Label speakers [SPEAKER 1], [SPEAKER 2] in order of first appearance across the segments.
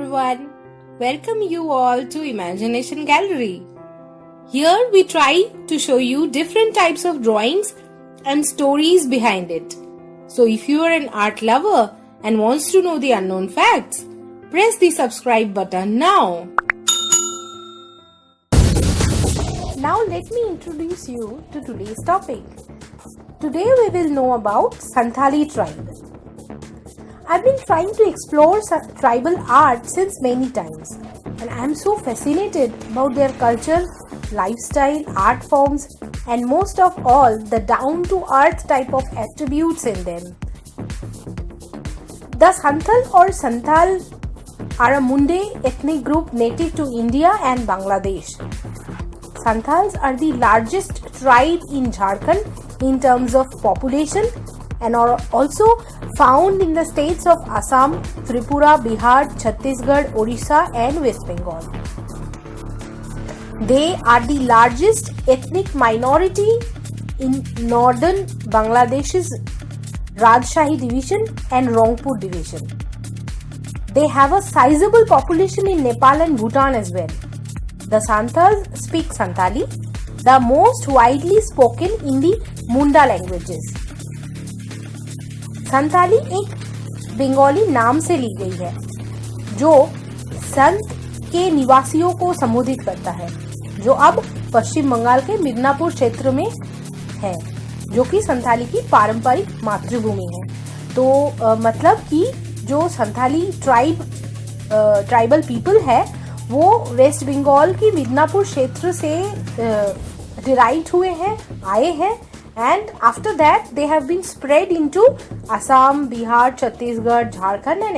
[SPEAKER 1] everyone. Welcome you all to Imagination Gallery. Here we try to show you different types of drawings and stories behind it. So if you are an art lover and wants to know the unknown facts, press the subscribe button now. Now let me introduce you to today's topic. Today we will know about Santhali tribe. I've been trying to explore tribal art since many times, and I am so fascinated about their culture, lifestyle, art forms, and most of all, the down-to-earth type of attributes in them. The Santhal or Santhal are a Munde ethnic group native to India and Bangladesh. Santhals are the largest tribe in Jharkhand in terms of population and are also found in the states of Assam, Tripura, Bihar, Chhattisgarh, Orissa and West Bengal. They are the largest ethnic minority in northern Bangladesh's Rajshahi division and Rangpur division. They have a sizable population in Nepal and Bhutan as well. The Santhals speak Santhali, the most widely spoken in the Munda languages. Santhali एक बंगाली नाम से ली गई है जो संत के निवासियों को संबोधित करता है, जो अब पश्चिम बंगाल के मिदनापुर क्षेत्र में है, जो कि संथाली की पारंपरिक मातृभूमि है। तो मतलब कि जो संथाली ट्राइबल पीपल है वो वेस्ट बंगाल की मिदनापुर क्षेत्र से डिराइव हुए हैं, आए हैं, and after that they have been spread into Assam, Bihar, Chhattisgarh, Jharkhand and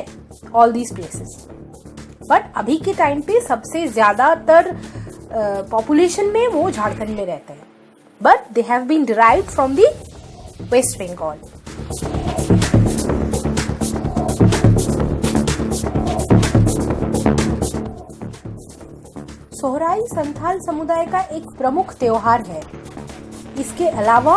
[SPEAKER 1] all these places. But अभी के टाइम पे सबसे ज़्यादातर population में वो झारखंड में रहते हैं. But they have been derived from the West Bengal. Sohrai Santhal समुदाय का एक प्रमुख त्योहार है. इसके अलावा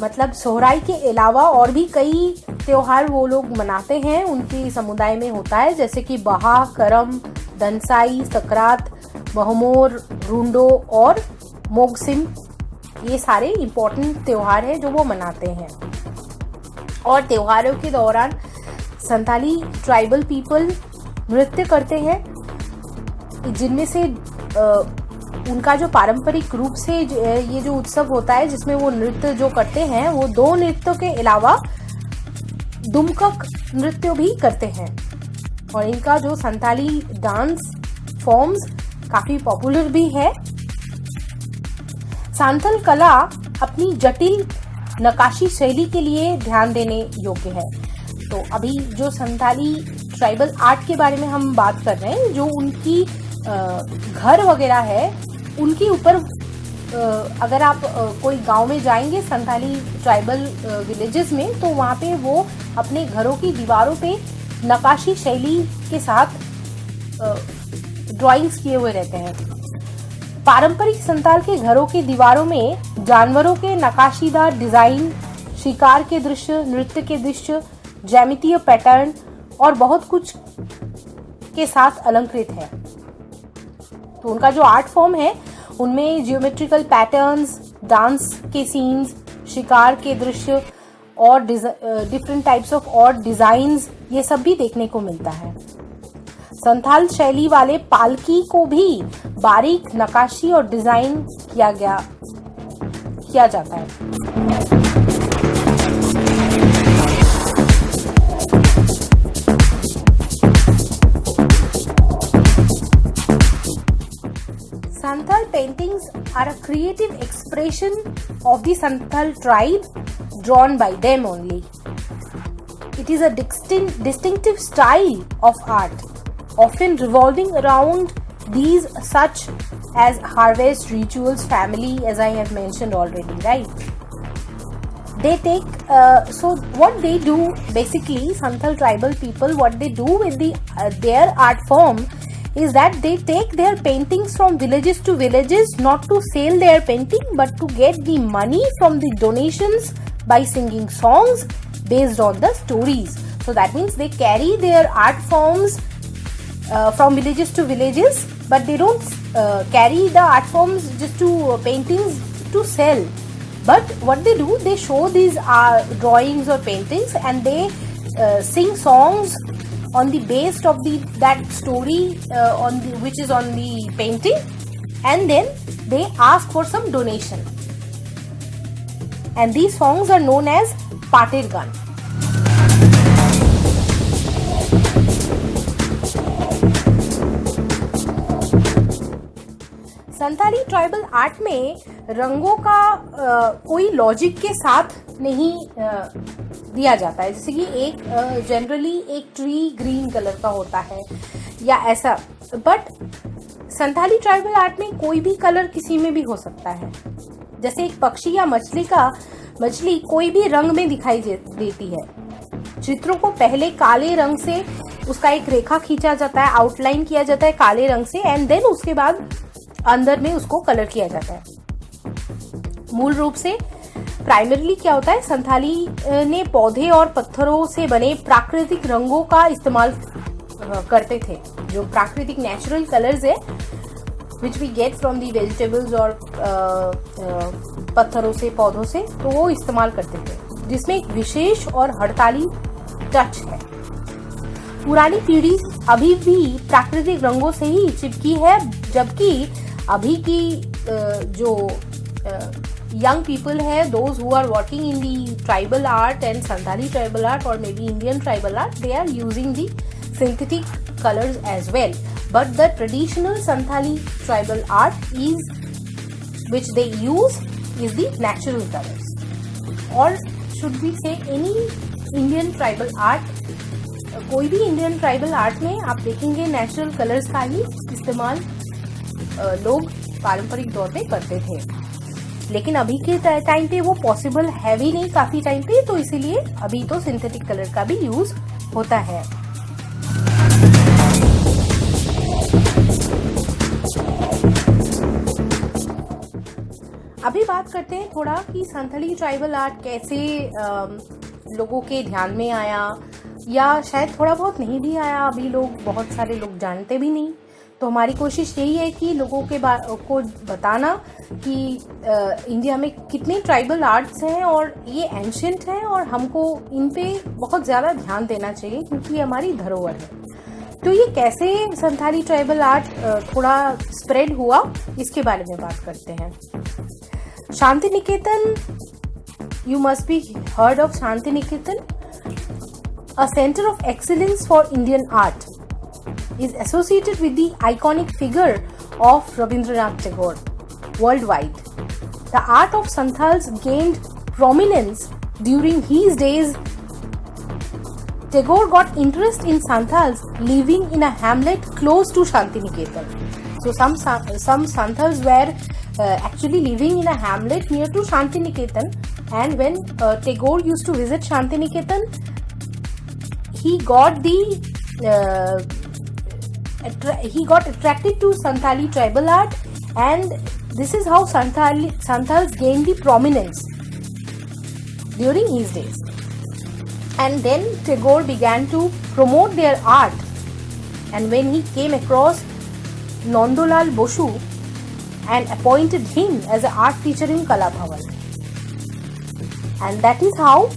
[SPEAKER 1] मतलब सोहराई के अलावा और भी कई त्योहार वो लोग मनाते हैं, उनके समुदाय में होता है, जैसे कि बहा, करम, दनसाई, सकरात, बहमोर, रूंडो और मोगसिम. ये सारे इम्पोर्टेंट त्योहार हैं जो वो मनाते हैं. और त्योहारों के दौरान संथाली ट्राइबल पीपल नृत्य करते हैं, जिनमें से उनका जो पारंपरिक रूप से ये जो उत्सव होता है जिसमें वो नृत्य जो करते हैं वो दो नृत्यों के अलावा दुमकक नृत्य भी करते हैं. और इनका जो संथाली डांस फॉर्म्स काफी पॉपुलर भी है. सांथल कला अपनी जटिल नक्काशी शैली के लिए ध्यान देने योग्य है. तो अभी जो संथाली ट्राइबल आर्ट के बारे में हम बात कर रहे हैं, जो उनकी घर वगैरह है उनके ऊपर अगर आप कोई गांव में जाएंगे संथाली ट्राइबल विलेजेस में, तो वहाँ पे वो अपने घरों की दीवारों पे नक्काशी शैली के साथ ड्राइंग्स किए हुए रहते हैं. पारंपरिक संथाल के घरों की दीवारों में जानवरों के नक्काशीदार डिजाइन, शिकार के दृश्य, नृत्य के दृश्य, ज्यामितीय पैटर्न और बहुत कुछ के साथ अलंकृत है. तो उनका जो आर्ट फॉर्म है उनमें जियोमेट्रिकल पैटर्न्स, डांस के सीन्स, शिकार के दृश्य और डिफरेंट टाइप्स ऑफ और डिजाइन्स, ये सब भी देखने को मिलता है. संथाल शैली वाले पालकी को भी बारीक नक्काशी और डिजाइन किया जाता है. Santhal paintings are a creative expression of the Santhal tribe drawn by them only. It is a distinctive style of art, often revolving around these such as harvest rituals, family, as I have mentioned already, right? They take, so what they do basically, Santhal tribal people, what they do with their art form is that they take their paintings from villages to villages, not to sell their painting but to get the money from the donations by singing songs based on the stories. So that means they carry their art forms from villages to villages, but they don't carry the art forms just to paintings to sell. But what they do, they show these drawings or paintings, and they sing songs on the base of that story which is on the painting, and then they ask for some donation. And these songs are known as Pater Gan. Santhali tribal art में रंगों का कोई logic के साथ नहीं दिया जाता है। जैसे कि एक जनरली एक ट्री ग्रीन कलर का होता है या ऐसा, बट संथाली ट्राइबल आर्ट में कोई भी कलर किसी में भी हो सकता है। जैसे एक पक्षी या मछली कोई भी रंग में दिखाई देती है। चित्रों को पहले काले रंग से उसका एक रेखा खींचा जाता है, आउटलाइन किया जाता है काले रंग से, एंड देन उसके बाद अंदर में उसको कलर किया जाता है। मूल रूप से प्राइमरीली क्या होता है, संथाली ने पौधे और पत्थरों से बने प्राकृतिक रंगों का इस्तेमाल करते थे। जो प्राकृतिक नेचुरल कलर्स है which we get from the vegetables और पत्थरों से, पौधों से, तो वो इस्तेमाल करते थे, जिसमें एक विशेष और हड़ताली टच है। पुरानी पीढ़ी अभी भी प्राकृतिक रंगों से ही चिपकी है, जबकि अभी की जो young people है, those who are working in the tribal art and Santhali tribal art or maybe Indian tribal art, they are using the synthetic colors as well. But the traditional Santhali tribal art which they use is the natural colors. Or should we say any Indian tribal art, कोई भी Indian tribal art में आप देखेंगे natural colours का ही इस्तेमाल लोग पारंपरिक तौर पे करते थे। लेकिन अभी के टाइम पे वो पॉसिबल है भी नहीं काफी टाइम पे, तो इसीलिए अभी तो सिंथेटिक कलर का भी यूज होता है। अभी बात करते हैं थोड़ा कि संथाली ट्राइबल आर्ट कैसे लोगों के ध्यान में आया, या शायद थोड़ा बहुत नहीं भी आया, अभी बहुत सारे लोग जानते भी नहीं। तो हमारी कोशिश यही है कि लोगों को बताना कि इंडिया में कितने ट्राइबल आर्ट्स हैं और ये एंशिएंट हैं, और हमको इन पे बहुत ज़्यादा ध्यान देना चाहिए क्योंकि ये हमारी धरोहर है। तो ये कैसे संथाली ट्राइबल आर्ट थोड़ा स्प्रेड हुआ, इसके बारे में बात करते हैं। Santiniketan, you must be heard of Santiniketan, a center of excellence for Indian art, is associated with the iconic figure of Rabindranath Tagore worldwide. The art of Santhals gained prominence during his days. Tagore got interest in Santhals living in a hamlet close to Shantiniketan. So some Santhals were actually living in a hamlet near to Shantiniketan, and when Tagore used to visit Shantiniketan, he got attracted to Santhali tribal art, and this is how Santhals gained the prominence during his days. And then Tagore began to promote their art, and when he came across Nandolal Boshu and appointed him as an art teacher in Kala Bhavan, and that is how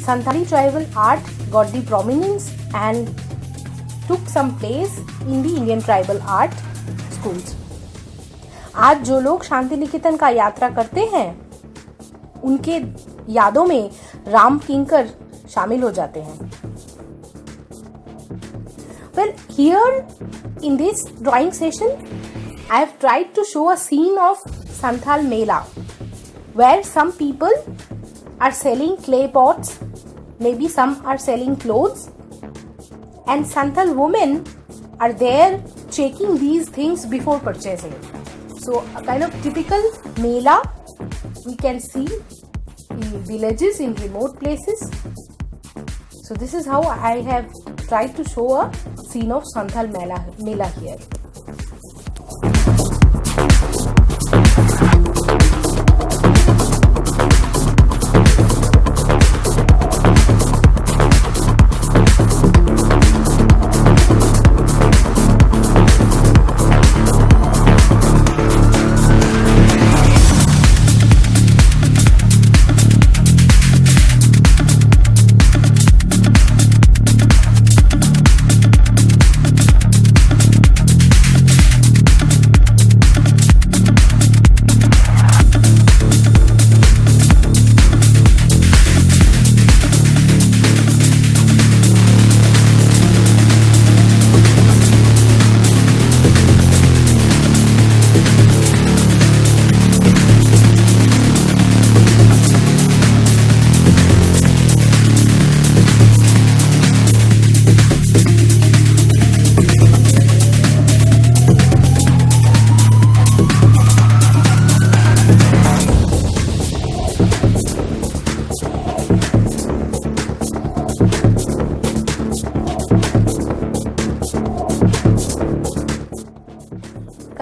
[SPEAKER 1] Santhali tribal art got the prominence and took some place in the Indian tribal art schools. आज जो लोग शांति निकेतन का यात्रा करते हैं, उनके यादों में राम किंकर शामिल हो जाते हैं। Well, here in this drawing session, I have tried to show a scene of Santhal Mela, where some people are selling clay pots, maybe some are selling clothes, and Santhal women are there checking these things before purchasing. So a kind of typical Mela we can see in villages, in remote places. So this is how I have tried to show a scene of Santhal Mela here.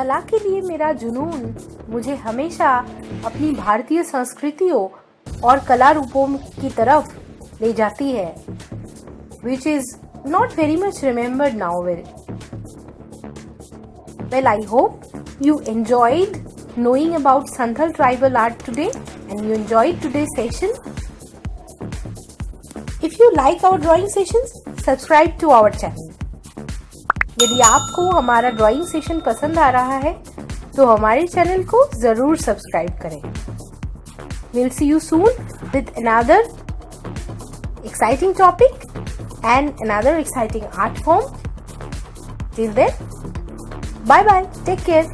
[SPEAKER 1] कला के लिए मेरा जुनून मुझे हमेशा अपनी भारतीय संस्कृतियों और कला रूपों की तरफ ले जाती है, which is not very much remembered now. Well, I hope you enjoyed knowing about Santhal tribal art today and you enjoyed today's session. If you like our drawing sessions, subscribe to our channel. यदि आपको हमारा drawing session पसंद आ रहा है तो हमारे channel को जरूर सब्सक्राइब करें. We'll see you soon with another exciting topic and another exciting art form. Till then, bye bye. Take care.